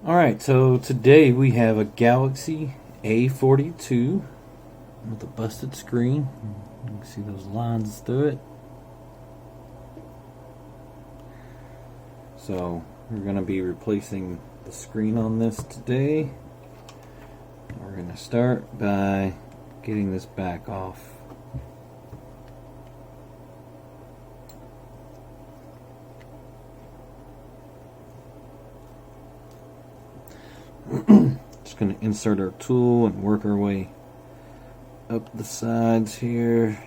Alright, so today we have a Galaxy A42 with a busted screen. You can see those lines through it. So we're going to be replacing the screen on this today. We're going to start by getting this back off. Just going to insert our tool and work our way up the sides here,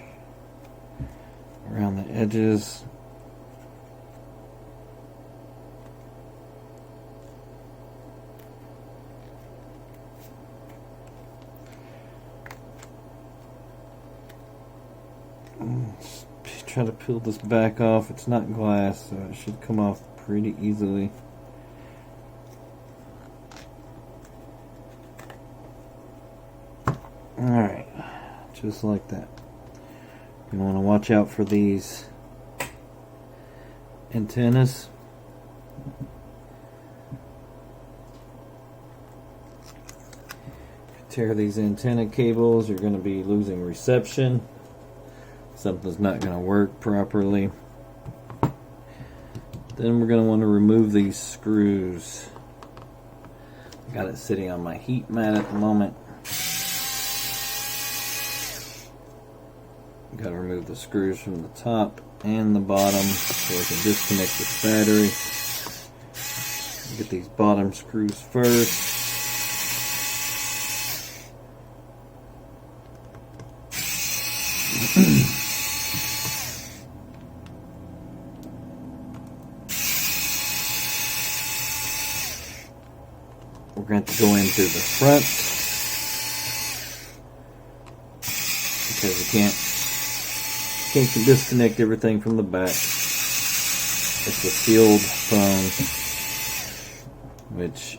around the edges. Try to peel this back off. It's not glass, so it should come off pretty easily. Alright, just like that. You want to watch out for these antennas. If you tear these antenna cables, you're going to be losing reception. Something's not going to work properly. Then we're going to want to remove these screws. I got it sitting on my heat mat at the moment. Got to remove the screws from the top and the bottom so we can disconnect the battery. Get these bottom screws first. We're going to go into the front because you can't disconnect everything from the back. It's a sealed phone, which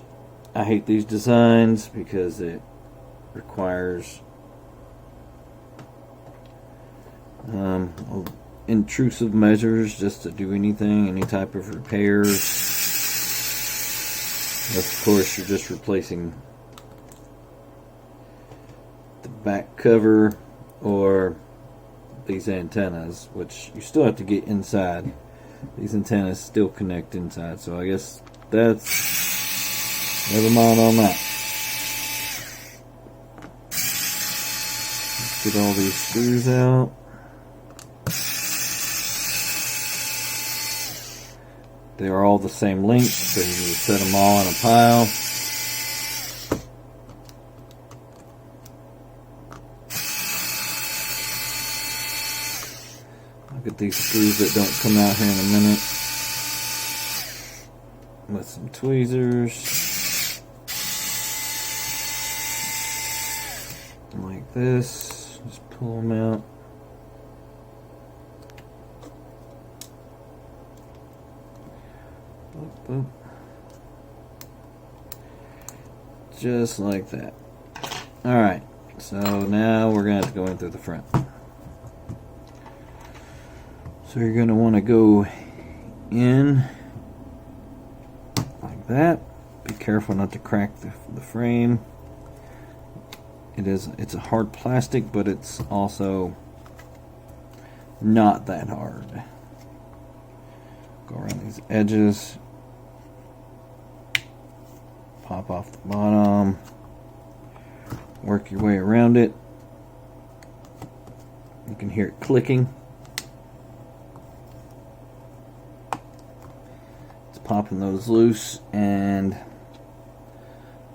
I hate these designs because it requires intrusive measures just to do anything, any type of repairs. Of course, you're just replacing the back cover or these antennas, which you still have to get inside. These antennas still connect inside, so I guess that's never mind on that. Let's get all these screws out. They are all the same length, so you can set them all in a pile. Look at these screws that don't come out here in a minute. With some tweezers. Like this. Just pull them out. Boop, boop. Just like that. Alright, so now we're going to have to go in through the front. So you're going to want to go in like that. Be careful not to crack the frame. It's a hard plastic, but it's also not that hard. Go around these edges. Pop off the bottom. Work your way around it. You can hear it clicking. Popping those loose, and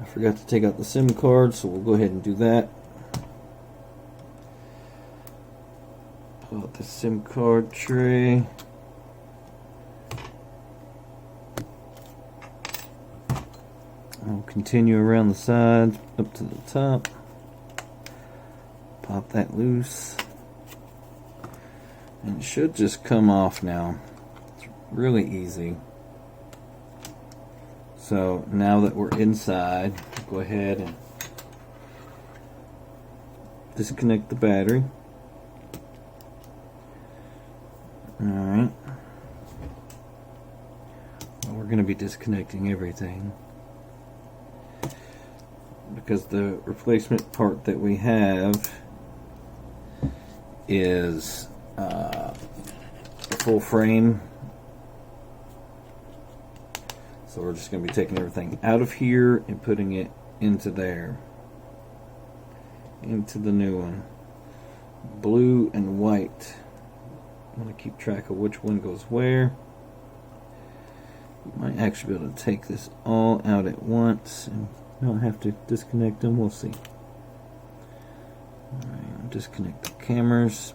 I forgot to take out the SIM card, so we'll go ahead and do that. Pull out the SIM card tray. I'll continue around the sides up to the top. Pop that loose, and it should just come off now. It's really easy. So now that we're inside, go ahead and disconnect the battery. Alright. Well, we're going to be disconnecting everything. because the replacement part that we have is full frame. So we're just going to be taking everything out of here and putting it into there, into the new one. Blue and white. I'm going to keep track of which one goes where. You might actually be able to take this all out at once and not have to disconnect them. We'll see. Alright, I'll disconnect the cameras.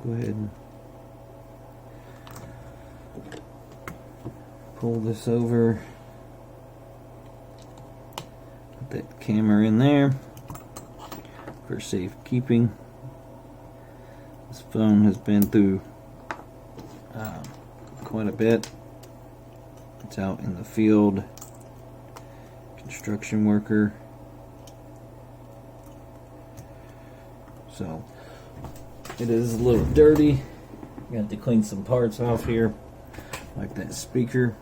Go ahead and pull this over. Put that camera in there for safekeeping. This phone has been through quite a bit. It's out in the field, construction worker. So it is a little dirty. Got to clean some parts off here, like that speaker.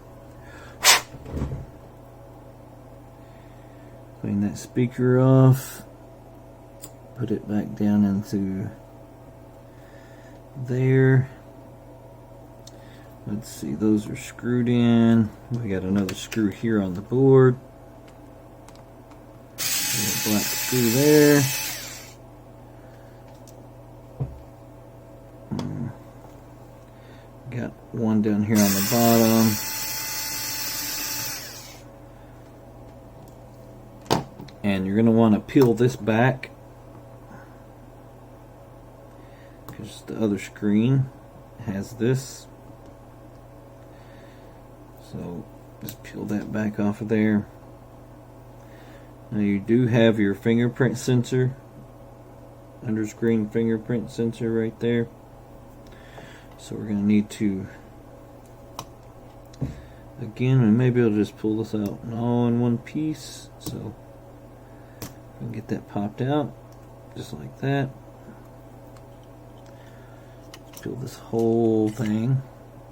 Clean that speaker off. Put it back down into there. Let's see, those are screwed in. We got another screw here on the board. A black screw there. Got one down here on the bottom. And you're going to want to peel this back, because the other screen has this. So just peel that back off of there. Now you do have your fingerprint sensor, under screen fingerprint sensor right there. So we're going to need to, again, and maybe I'll just pull this out all in one piece. So we can get that popped out, just like that. Let's peel this whole thing.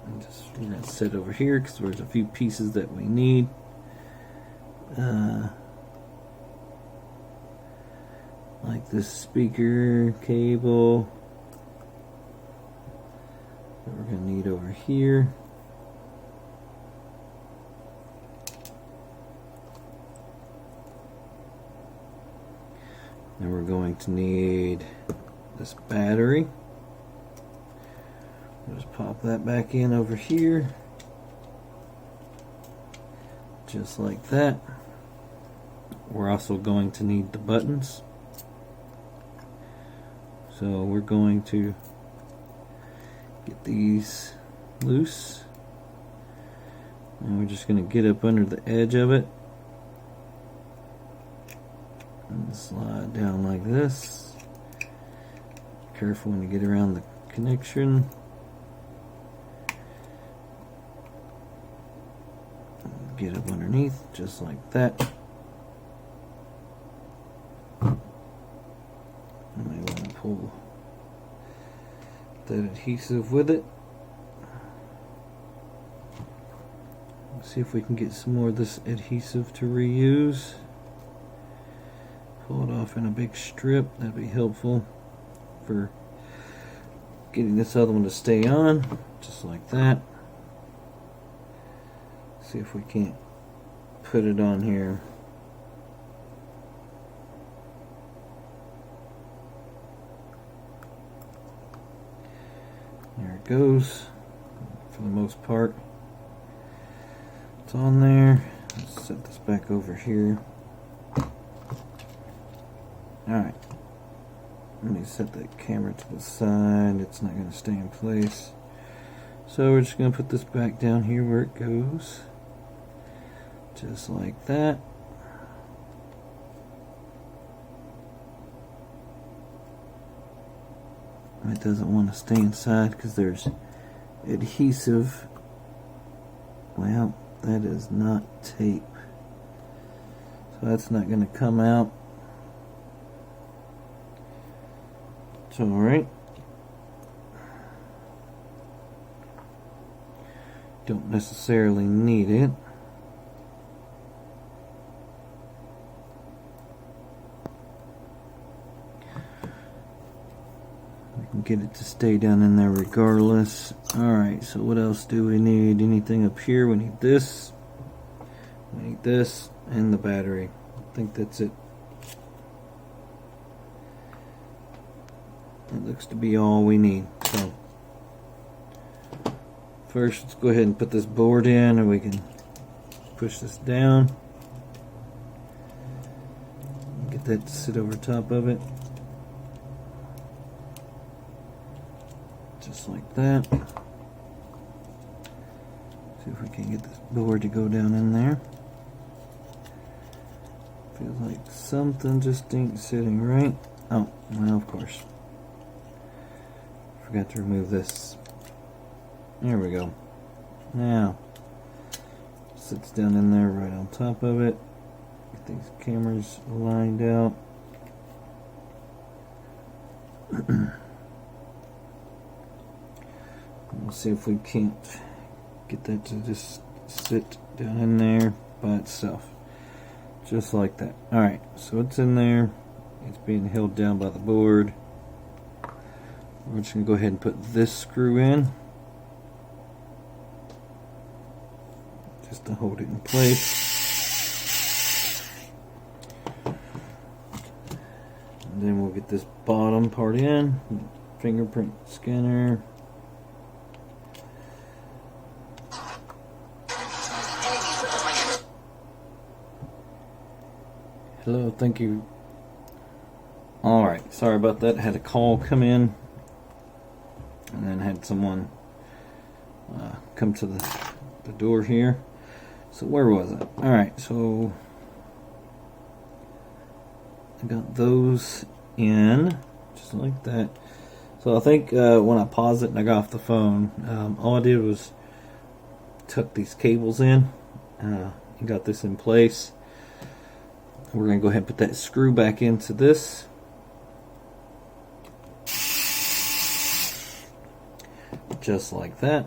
And just, we're going to set over here because there's a few pieces that we need. Like this speaker cable that we're going to need over here. Then we're going to need this battery. Just pop that back in over here, just like that. We're also going to need the buttons. So we're going to get these loose, and we're just going to get up under the edge of it and slide down like this. Careful when you get around the connection. Get up underneath, just like that. You may want to pull that adhesive with it. Let's see if we can get some more of this adhesive to reuse. Pull it off in a big strip. That'd be helpful for getting this other one to stay on, just like that. See if we can't put it on here. There it goes. For the most part, it's on there. Let's set this back over here. Alright. Let me set that camera to the side. It's not going to stay in place. So we're just going to put this back down here where it goes. Just like that. It doesn't want to stay inside because there's adhesive. Well, that is not tape. So that's not going to come out. It's alright. Don't necessarily need it. get it to stay down in there regardless. Alright, so what else do we need? Anything up here? We need this. We need this and the battery. I think that's it. It looks to be all we need. So first, let's go ahead and put this board in, and we can push this down. Get that to sit over top of it. Just like that. See if we can get this board to go down in there. Feels like something just ain't sitting right. Oh, well, of course. Forgot to remove this. There we go. Now, sits down in there right on top of it. Get these cameras lined out. We'll see if we can't get that to just sit down in there by itself. Just like that. Alright, so it's in there. It's being held down by the board. We're just going to go ahead and put this screw in. Just to hold it in place. And then we'll get this bottom part in. Fingerprint scanner. Hello, thank you. Alright, sorry about that. Had a call come in. And then had someone come to the door here. So where was it? Alright, so I got those in. Just like that. So I think when I paused it and I got off the phone, all I did was tuck these cables in. And got this in place. We're going to go ahead and put that screw back into this. Just like that.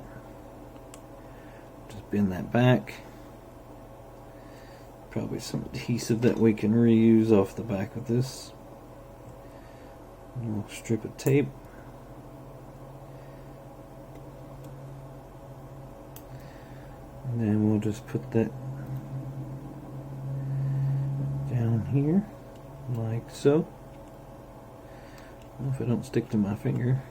Just bend that back. Probably some adhesive that we can reuse off the back of this. A little strip of tape. And then we'll just put that down here, like so. Well, if I don't stick to my finger.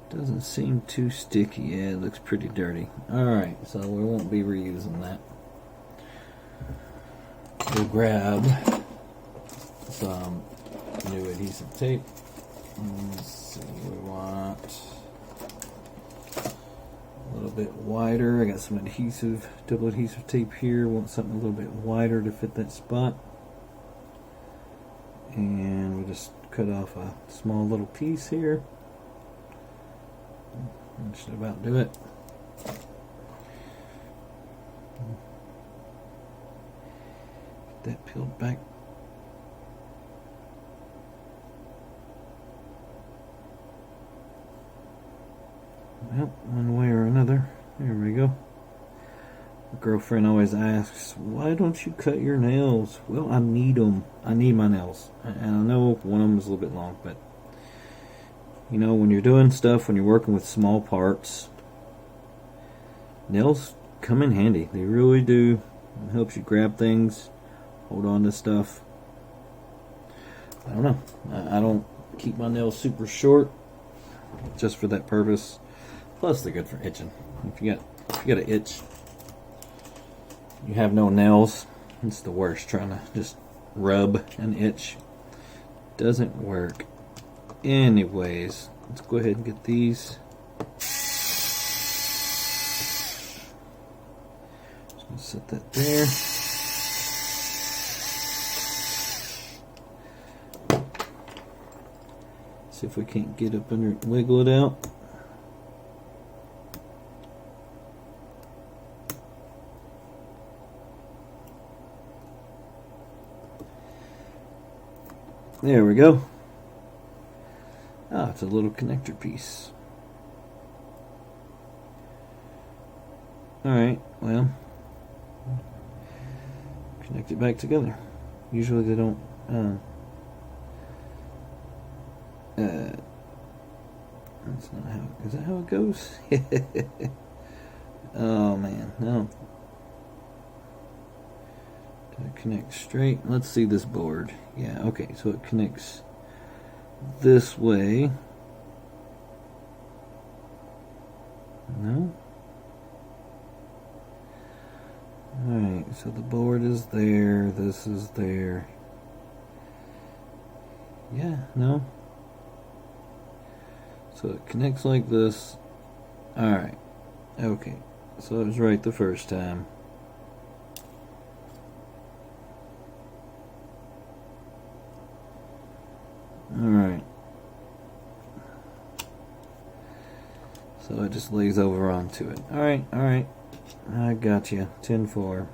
Doesn't seem too sticky. Yeah, it looks pretty dirty. Alright, so we won't be reusing that. We'll grab some new adhesive tape. Let's see, we want a little bit wider. I got some adhesive, double adhesive tape here. Want something a little bit wider to fit that spot. And we'll just cut off a small little piece here. That should about do it. Get that peeled back. Well, one way or another. There we go. My girlfriend always asks, why don't you cut your nails? Well, I need them. I need my nails. And I know one of them is a little bit long, but you know, when you're doing stuff, when you're working with small parts, nails come in handy. They really do. It helps you grab things, hold on to stuff. I don't know. I don't keep my nails super short just for that purpose. Plus, they're good for itching. If you got an itch, you have no nails, it's the worst. Trying to just rub an itch doesn't work. Anyways, let's go ahead and get these. Just gonna set that there. See if we can't get up under it and wiggle it out. There we go. Ah, it's a little connector piece. Alright, well, connect it back together. Usually they don't That's not how. Is that how it goes? Oh man, no. Did it connect straight? Let's see this board. Yeah, okay, so it connects this way. No? Alright, so the board is there, this is there. Yeah, no? So it connects like this. Alright, okay, so it was right the first time. Alright. So it just lays over onto it. Alright, alright. I got you. 10-4.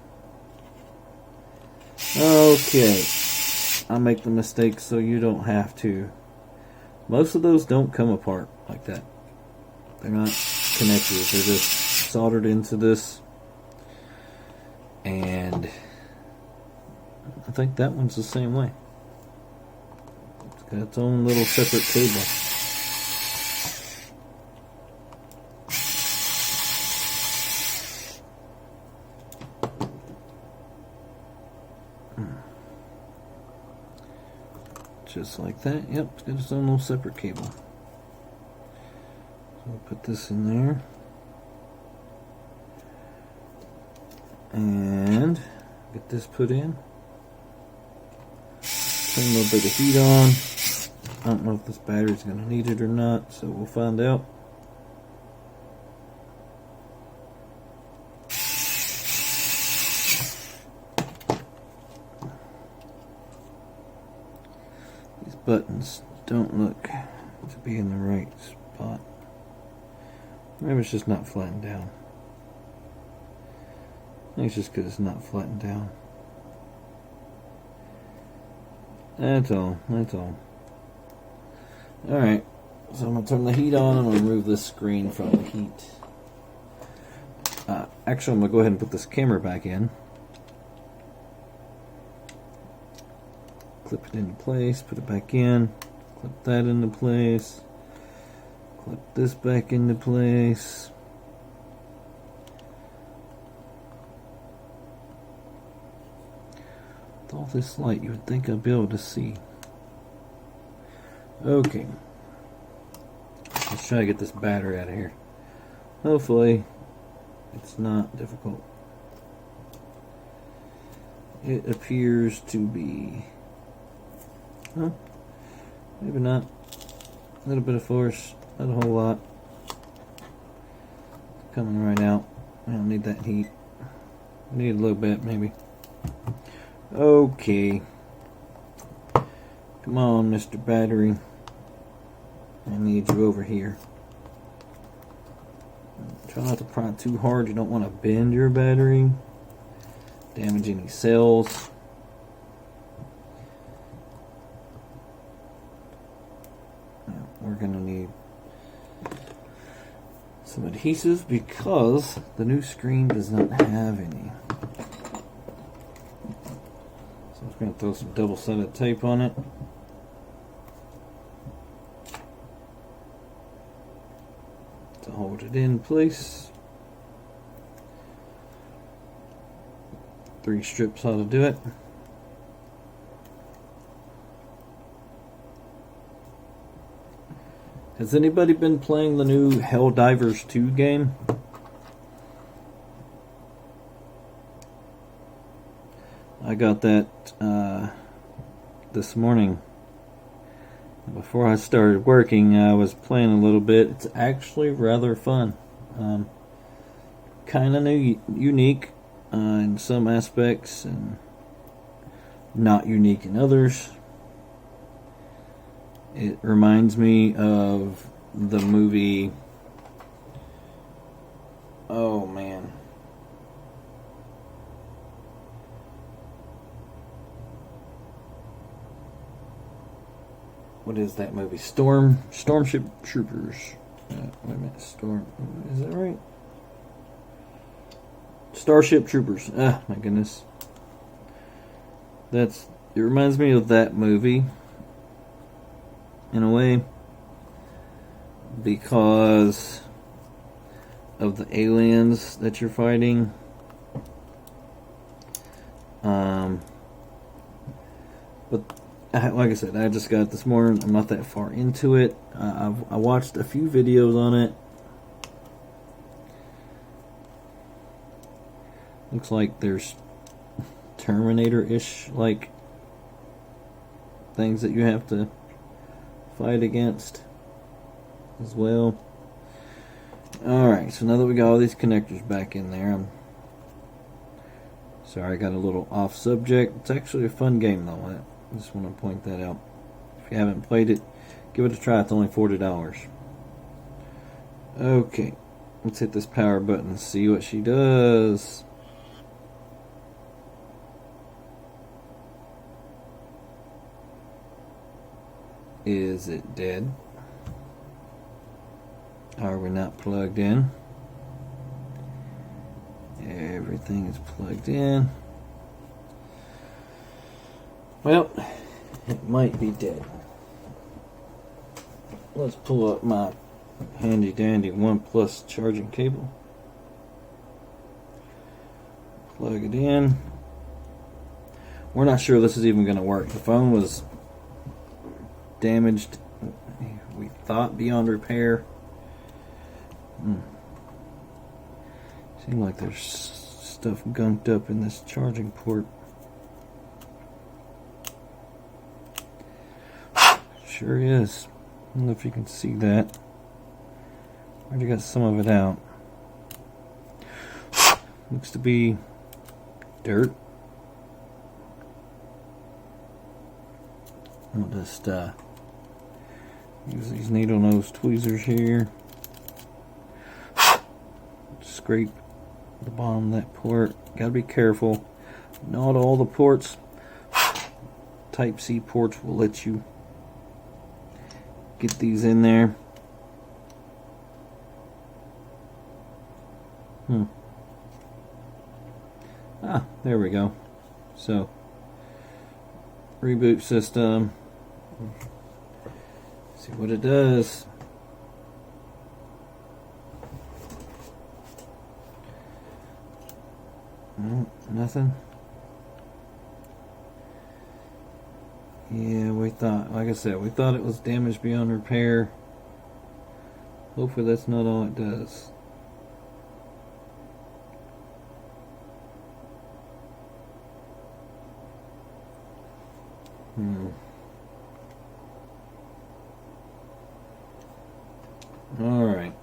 Okay. I'll make the mistake so you don't have to. Most of those don't come apart like that. They're not connected. They're just soldered into this. And I think that one's the same way. It's got its own little separate cable. Just like that. Yep, it's got its own little separate cable. So we'll put this in there. And get this put in. Turn a little bit of heat on. I don't know if this battery's going to need it or not, so we'll find out. These buttons don't look to be in the right spot. Maybe it's just not flattened down. I think it's just because it's not flattened down. That's all. That's all. Alright. So I'm going to turn the heat on. I'm going to remove this screen from the heat. Actually, I'm going to go ahead and put this camera back in. Clip it into place. Put it back in. Clip that into place. Clip this back into place. With all this light, you would think I'd be able to see. Okay. Let's try to get this battery out of here. Hopefully, it's not difficult. It appears to be... Huh? Maybe not. A little bit of force. Not a whole lot. Coming right out. I don't need that heat. Need a little bit, maybe. Okay. Come on, Mr. Battery. I need you over here. Try not to pry too hard. You don't want to bend your battery. Damage any cells. Now, we're going to need some adhesive because the new screen does not have any. So I'm just going to throw some double-sided tape on it. To hold it in place. 3 strips ought to do it. Has anybody been playing the new Helldivers 2 game? I got that this morning. Before I started working, I was playing a little bit. It's actually rather fun. Kind of unique in some aspects and not unique in others. It reminds me of the movie... Oh, man. What is that movie? Starship Troopers. Wait a minute. Is that right? Starship Troopers. Ah, my goodness. It reminds me of that movie. In a way. because of the aliens that you're fighting. But like I said, I just got it this morning. I'm not that far into it. I watched a few videos on it. Looks like there's Terminator-ish like things that you have to fight against as well. Alright, so now that we got all these connectors back in there, I'm sorry I got a little off subject. It's actually a fun game though. I just want to point that out. If you haven't played it, give it a try. It's only $40. Okay, let's hit this power button and see what she does. Is it dead? Are we not plugged in? Everything is plugged in. Well, it might be dead. Let's pull up my handy dandy OnePlus charging cable. Plug it in. We're not sure this is even going to work. The phone was damaged, we thought, beyond repair. Seems like there's stuff gunked up in this charging port. Sure is. I don't know if you can see that. Already got some of it out. Looks to be dirt. I'll just use these needle nose tweezers here. Scrape the bottom of that port. Gotta be careful. Not all the ports. Type C ports will let you get these in there. There we go. So, reboot system. See what it does. Nothing. Yeah, we thought, like I said, we thought it was damaged beyond repair. Hopefully that's not all it does. Alright.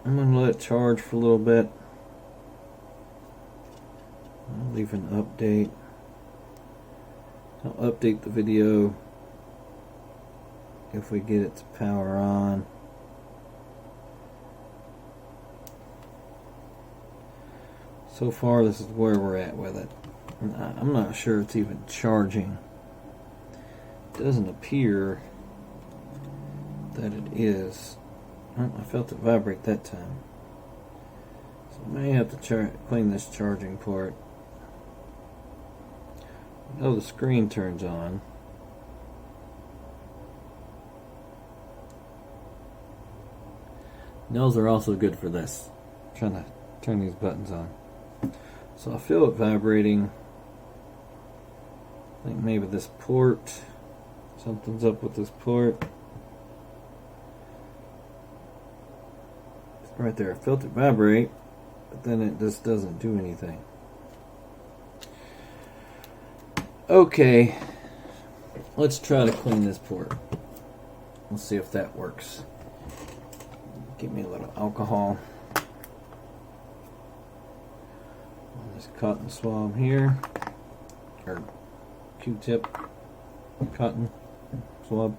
I'm going to let it charge for a little bit. I'll leave an update. I'll update the video if we get it to power on. So far, this is where we're at with it. I'm not sure it's even charging. It doesn't appear that it is. Oh, I felt it vibrate that time. So I may have to clean this charging port. Oh, the screen turns on. Those are also good for this. I'm trying to turn these buttons on. So I feel it vibrating. I think maybe this port. Something's up with this port. Right there, I felt it vibrate, but then it just doesn't do anything. Okay, let's try to clean this port. We'll see if that works. Give me a little alcohol. On this cotton swab here, or Q-tip, cotton swab.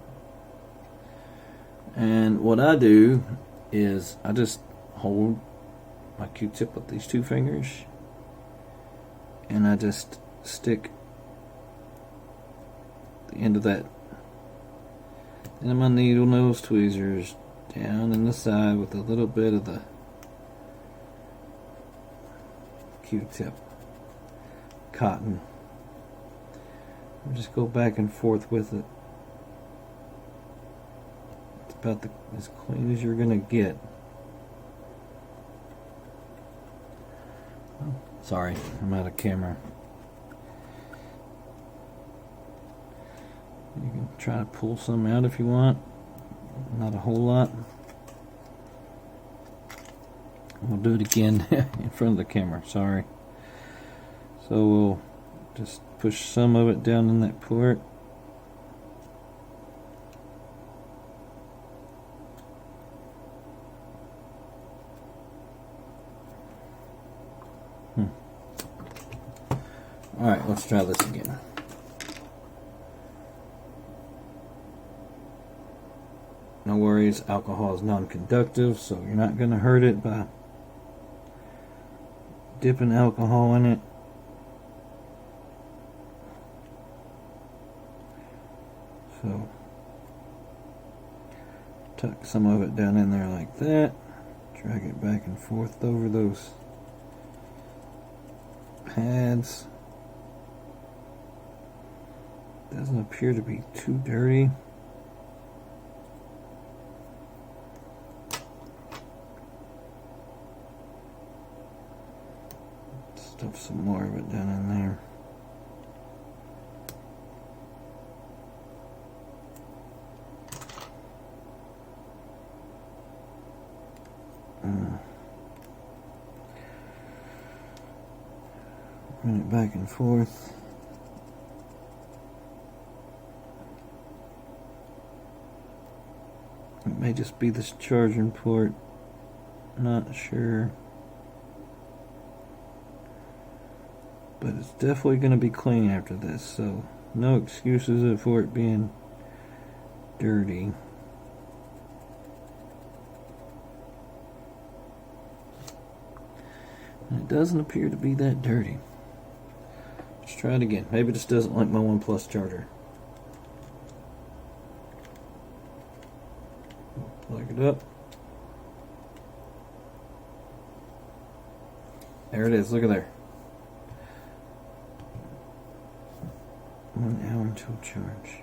And what I do is I just hold my Q-tip with these two fingers and I just stick the end of that end of my needle nose tweezers down in the side with a little bit of the Q-tip cotton Just go back and forth with it. It's about as clean as you're gonna get. Oh, sorry, I'm out of camera. You can try to pull some out if you want. Not a whole lot. We'll do it again in front of the camera, sorry. So we'll just push some of it down in that port. Alright, let's try this again. No worries, alcohol is non-conductive, so you're not going to hurt it by dipping alcohol in it. So tuck some of it down in there like that. Drag it back and forth over those pads. Doesn't appear to be too dirty. Stuff some more of it down in there. Run it back and forth. It may just be this charging port. Not sure. But it's definitely going to be clean after this, so no excuses for it being dirty. And it doesn't appear to be that dirty. Let's try it again. Maybe this doesn't like my OnePlus charger. Plug it up. There it is, look at there. 1 hour until charge.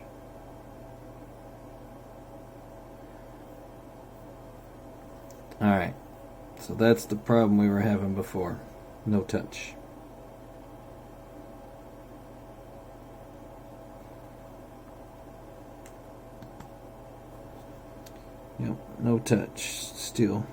Alright, so that's the problem we were having before. No touch. Yep, no touch still.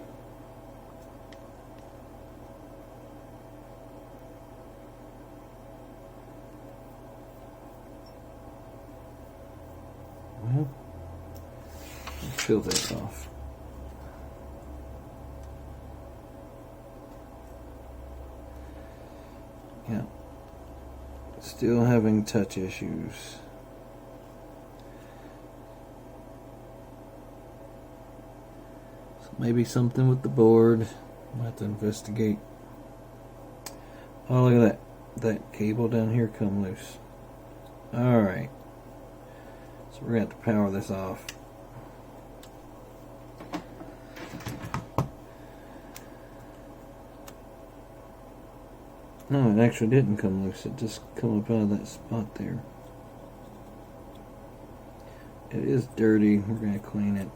Well, let's peel this off. Yeah, still having touch issues. So maybe something with the board. I'll have to investigate. Oh, look at that. That cable down here come loose. Alright. So we're going to have to power this off. No, it actually didn't come loose. It just come up out of that spot there. It is dirty. We're going to clean it.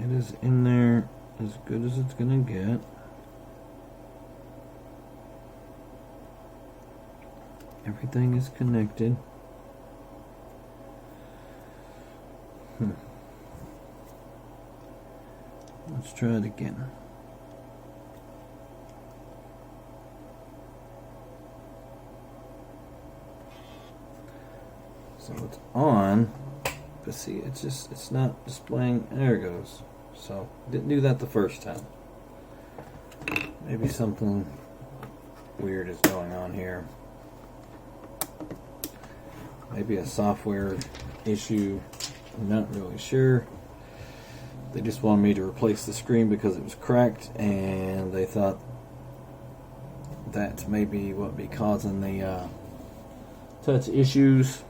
It is in there as good as it's gonna get. Everything is connected. Let's try it again. So it's on, but see, it's not displaying. There it goes. So didn't do that the first time. Maybe something weird is going on here. Maybe a software issue. I'm not really sure. They just wanted me to replace the screen because it was cracked, and they thought that may be what be causing the touch issues.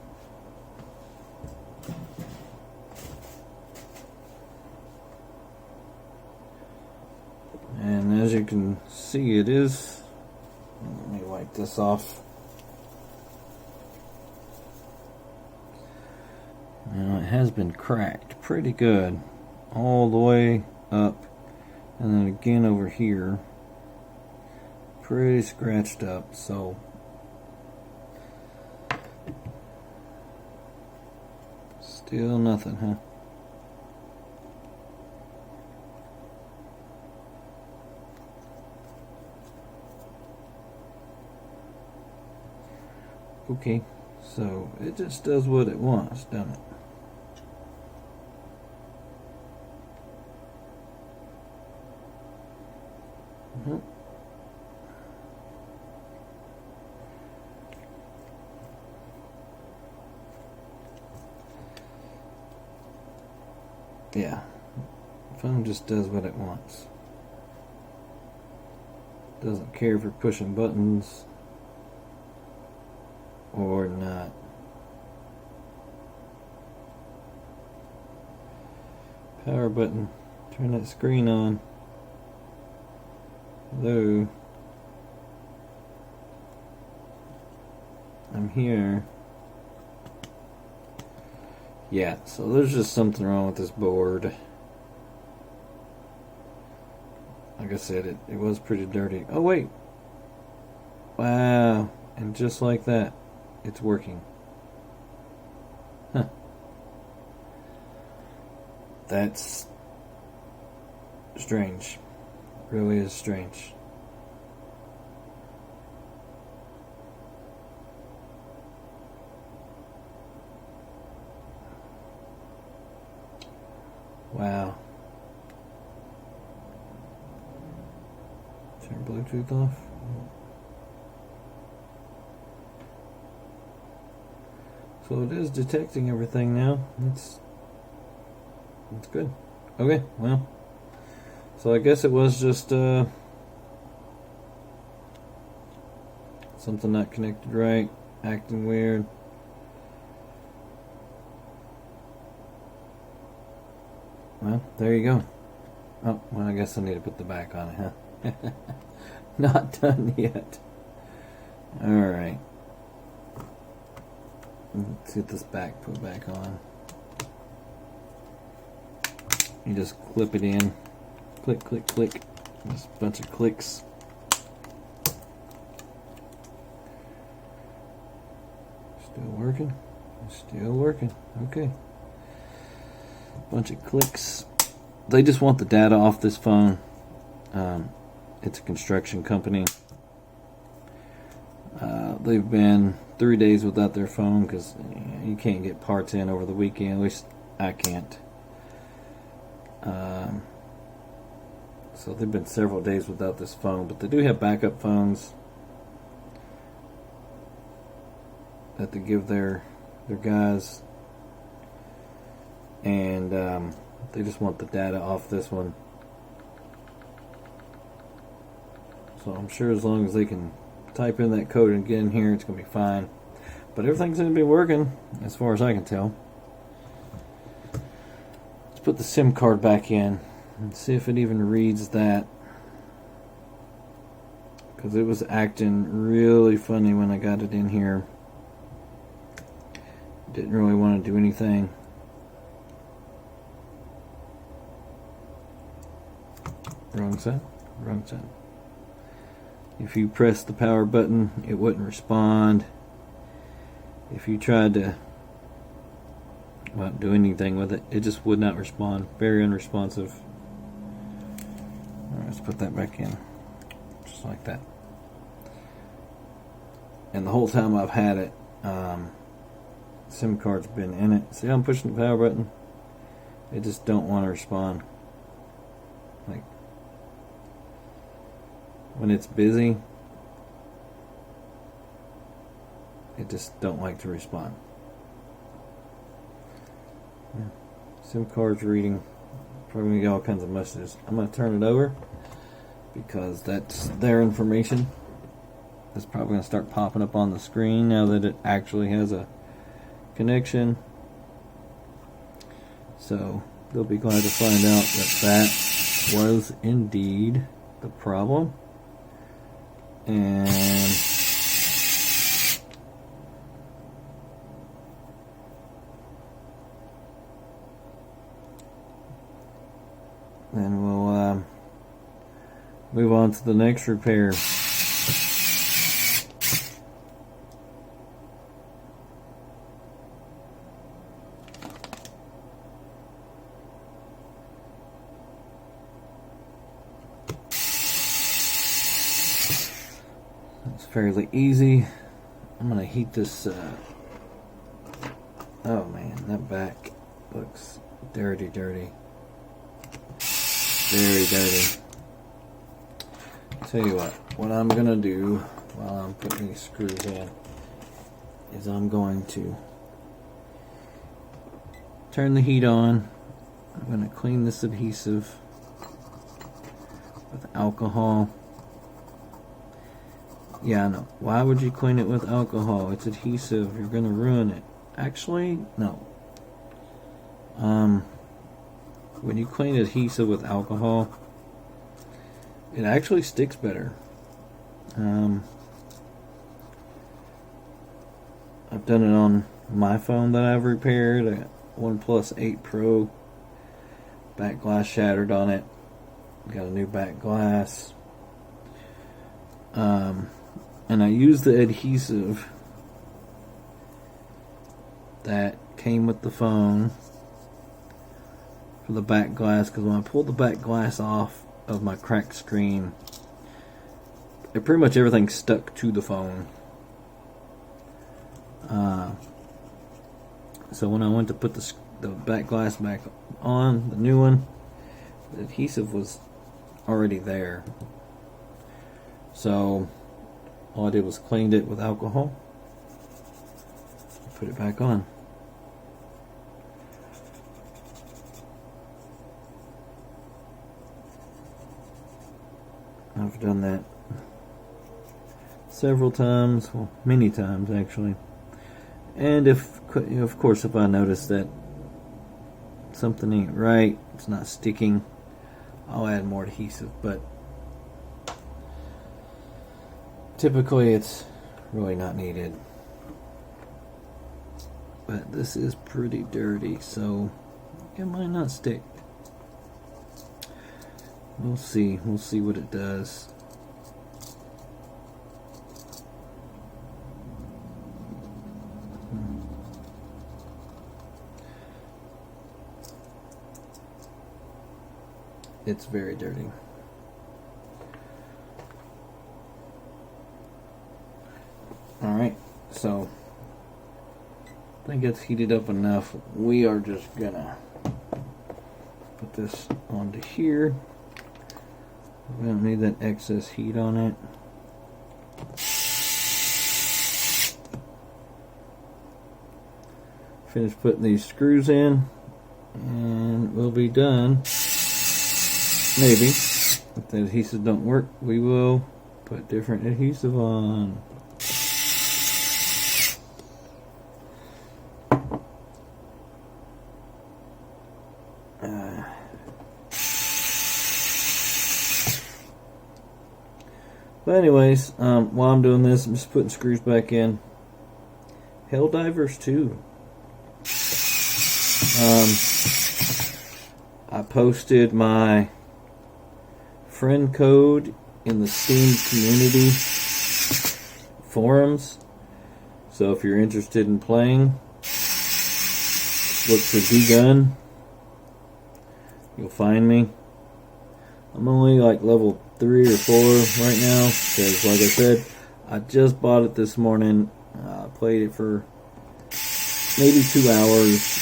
And as you can see, it is. Let me wipe this off. Now it has been cracked pretty good, all the way up, and then again over here, pretty scratched up. So still nothing, huh? Okay, so it just does what it wants, doesn't it? Yeah, the phone just does what it wants. Doesn't care if you're pushing buttons or not. Power button. Turn that screen on. Hello. I'm here. Yeah, so there's just something wrong with this board. Like I said, it was pretty dirty. Oh wait. Wow. And just like that, it's working. Huh. That's strange. Really is strange. Wow. Turn Bluetooth off. So it is detecting everything now. It's good. Okay, well. So I guess it was just something not connected right, acting weird. Well, there you go. Oh, well, I guess I need to put the back on it, huh? Not done yet. Alright. Let's get this back put back on. You just clip it in. Click, click, click. Just a bunch of clicks. Still working? Still working. Okay. Bunch of clicks. They just want the data off this phone. It's a construction company. They've been 3 days without their phone because you can't get parts in over the weekend. At least I can't. So they've been several days without this phone, but they do have backup phones that they give their guys, and they just want the data off this one. So I'm sure as long as they can type in that code and get in here, it's going to be fine. But everything's going to be working as far as I can tell. Let's put the SIM card back in and see if it even reads that, because it was acting really funny when I got it in here. Didn't really want to do anything. Wrong side. Wrong side. If you press the power button, it wouldn't respond. If you tried to do anything with it, it just would not respond. Very unresponsive. Alright, let's put that back in. Just like that. And the whole time I've had it, SIM card's been in it. See how I'm pushing the power button? It just don't want to respond. Like, when it's busy, it just don't like to respond. Yeah. SIM card's reading Probably gonna get all kinds of messages. I'm gonna turn it over because that's their information. It's probably gonna start popping up on the screen now that it actually has a connection. So they'll be glad to find out that that was indeed the problem. And then we'll move on to the next repair. It's fairly easy. I'm gonna heat this. Oh man, that back looks dirty. Very dirty. Tell you what I'm gonna do while I'm putting these screws in is I'm going to turn the heat on. I'm gonna clean this adhesive with alcohol. Yeah, I know. Why would you clean it with alcohol? It's adhesive. You're gonna ruin it. Actually, no. When you clean adhesive with alcohol, it actually sticks better. I've done it on my phone that I've repaired, a OnePlus 8 Pro. Back glass shattered on it. Got a new back glass. And I used the adhesive that came with the phone for the back glass, because when I pulled the back glass off of my cracked screen, pretty much everything stuck to the phone. So when I went to put the back glass back on, the new one, the adhesive was already there. So all I did was cleaned it with alcohol, put it back on. I've done that several times, well, many times actually. And of course, if I notice that something ain't right, it's not sticking, I'll add more adhesive. But typically, it's really not needed. But this is pretty dirty, so it might not stick. We'll see. We'll see what it does. It's very dirty. Alright, so I think it's heated up enough. We are just gonna put this onto here. We don't need that excess heat on it. Finish putting these screws in, and we'll be done. Maybe. If the adhesive don't work, we will put different adhesive on. But anyways, while I'm doing this, I'm just putting screws back in. Helldivers 2. I posted my friend code in the Steam community forums. So if you're interested in playing, look for D-Gun. You'll find me. I'm only like level 3 or 4 right now, because like I said, I just bought it this morning. I played it for maybe 2 hours.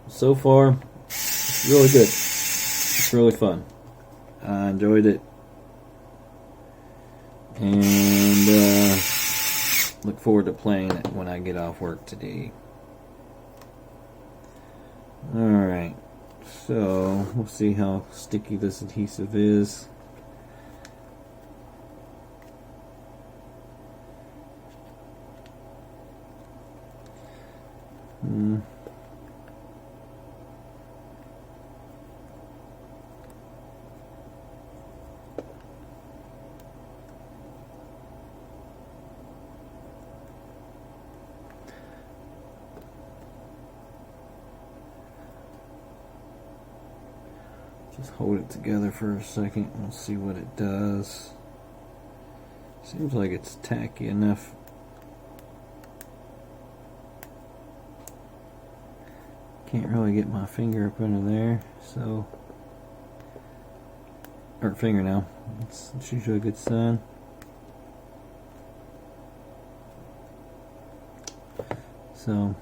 So far, it's really good. It's really fun. I enjoyed it. And look forward forward to playing it when I get off work today. Alright, so we'll see how sticky this adhesive is. Just hold it together for a second and we'll see what it does. Seems like it's tacky enough. Can't really get my finger up under there, so, or fingernail. It's usually a good sign. So,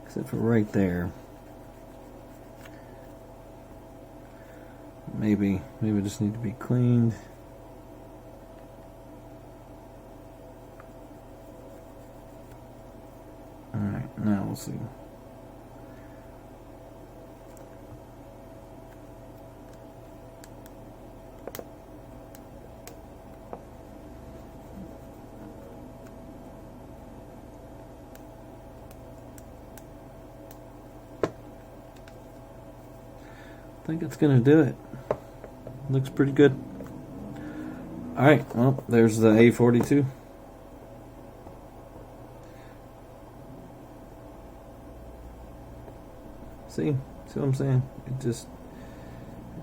except for right there. Maybe it just need to be cleaned. Alright, now we'll see. I think it's gonna do it. Looks pretty good. Alright, well, there's the A42. See what I'm saying? It just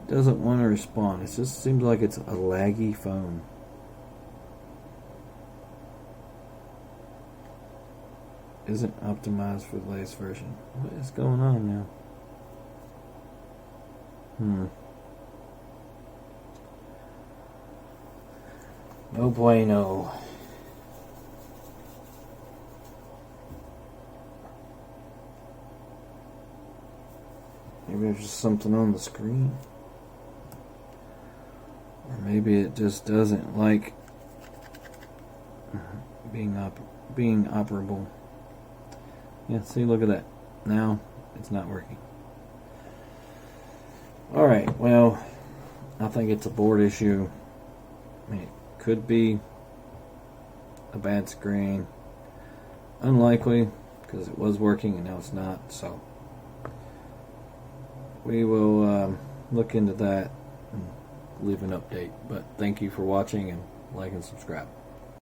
doesn't want to respond. It just seems like it's a laggy phone. Isn't optimized for the latest version. What is going on now? No bueno. Maybe there's just something on the screen. Or maybe it just doesn't like being operable. Yeah, see, look at that. Now it's not working. Alright, well, I think it's a board issue. I mean, it could be a bad screen. Unlikely, because it was working and now it's not, so we will look into that and leave an update. But thank you for watching, and like and subscribe.